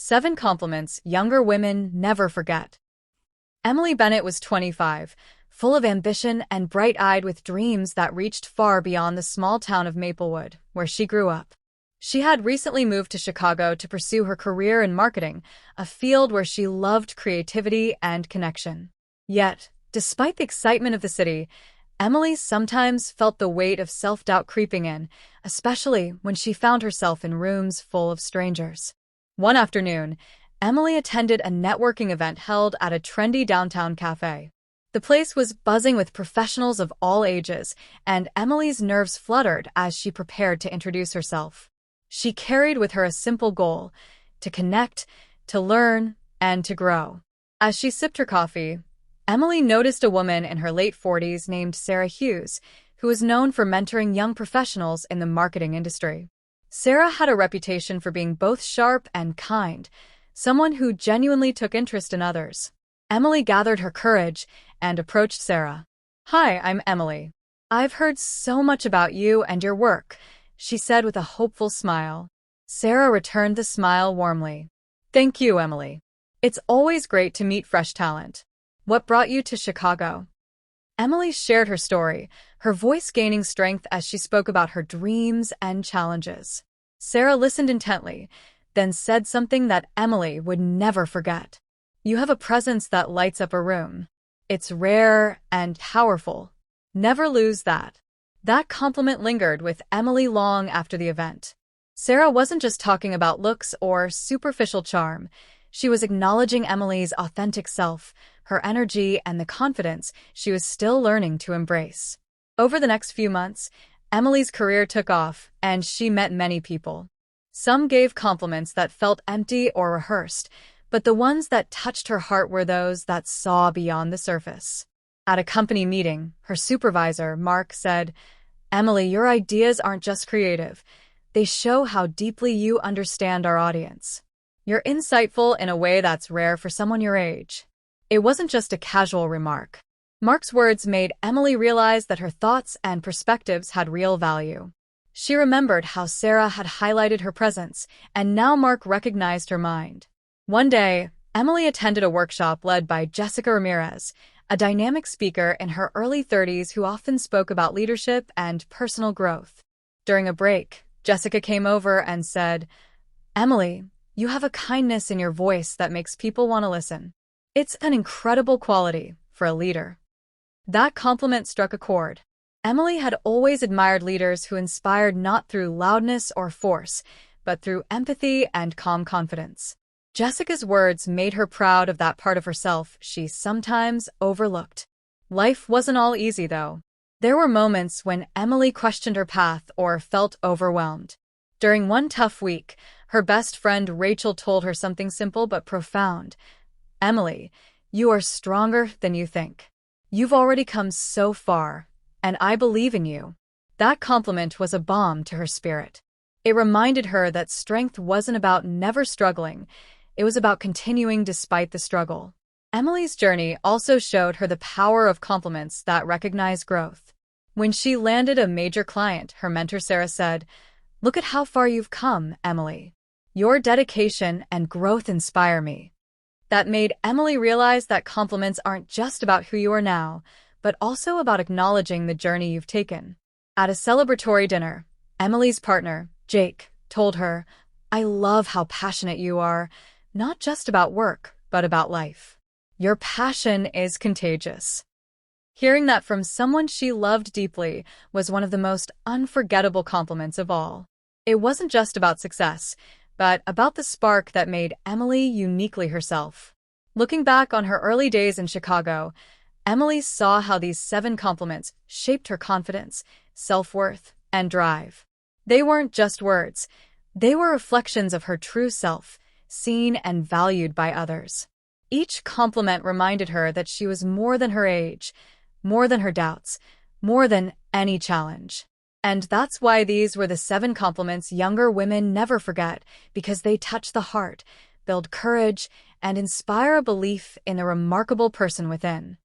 7 compliments younger women never forget. Emily Bennett was 25, full of ambition and bright-eyed with dreams that reached far beyond the small town of Maplewood, where she grew up. She had recently moved to Chicago to pursue her career in marketing, a field where she loved creativity and connection. Yet, despite the excitement of the city, Emily sometimes felt the weight of self-doubt creeping in, especially when she found herself in rooms full of strangers. One afternoon, Emily attended a networking event held at a trendy downtown cafe. The place was buzzing with professionals of all ages, and Emily's nerves fluttered as she prepared to introduce herself. She carried with her a simple goal: to connect, to learn, and to grow. As she sipped her coffee, Emily noticed a woman in her late 40s named Sarah Hughes, who was known for mentoring young professionals in the marketing industry. Sarah had a reputation for being both sharp and kind, someone who genuinely took interest in others. Emily gathered her courage and approached Sarah. "Hi, I'm Emily. I've heard so much about you and your work," she said with a hopeful smile. Sarah returned the smile warmly. "Thank you, Emily. It's always great to meet fresh talent. What brought you to Chicago?" Emily shared her story, her voice gaining strength as she spoke about her dreams and challenges. Sarah listened intently, then said something that Emily would never forget. "You have a presence that lights up a room. It's rare and powerful. Never lose that." That compliment lingered with Emily long after the event. Sarah wasn't just talking about looks or superficial charm. She was acknowledging Emily's authentic self, her energy, and the confidence she was still learning to embrace. Over the next few months, Emily's career took off, and she met many people. Some gave compliments that felt empty or rehearsed, but the ones that touched her heart were those that saw beyond the surface. At a company meeting, her supervisor, Mark, said, "Emily, your ideas aren't just creative. They show how deeply you understand our audience. You're insightful in a way that's rare for someone your age." It wasn't just a casual remark. Mark's words made Emily realize that her thoughts and perspectives had real value. She remembered how Sarah had highlighted her presence, and now Mark recognized her mind. One day, Emily attended a workshop led by Jessica Ramirez, a dynamic speaker in her early 30s who often spoke about leadership and personal growth. During a break, Jessica came over and said, "Emily, you have a kindness in your voice that makes people want to listen. It's an incredible quality for a leader." That compliment struck a chord. Emily had always admired leaders who inspired not through loudness or force, but through empathy and calm confidence. Jessica's words made her proud of that part of herself she sometimes overlooked. Life wasn't all easy, though. There were moments when Emily questioned her path or felt overwhelmed. During one tough week, her best friend Rachel told her something simple but profound. "Emily, you are stronger than you think. You've already come so far, and I believe in you." That compliment was a balm to her spirit. It reminded her that strength wasn't about never struggling. It was about continuing despite the struggle. Emily's journey also showed her the power of compliments that recognize growth. When she landed a major client, her mentor Sarah said, "Look at how far you've come, Emily. Your dedication and growth inspire me." That made Emily realize that compliments aren't just about who you are now, but also about acknowledging the journey you've taken. At a celebratory dinner, Emily's partner, Jake, told her, "I love how passionate you are, not just about work, but about life. Your passion is contagious." Hearing that from someone she loved deeply was one of the most unforgettable compliments of all. It wasn't just about success, but about the spark that made Emily uniquely herself. Looking back on her early days in Chicago, Emily saw how these 7 compliments shaped her confidence, self-worth, and drive. They weren't just words. They were reflections of her true self, seen and valued by others. Each compliment reminded her that she was more than her age, more than her doubts, more than any challenge. And that's why these were the 7 compliments younger women never forget, because they touch the heart, build courage, and inspire a belief in the remarkable person within.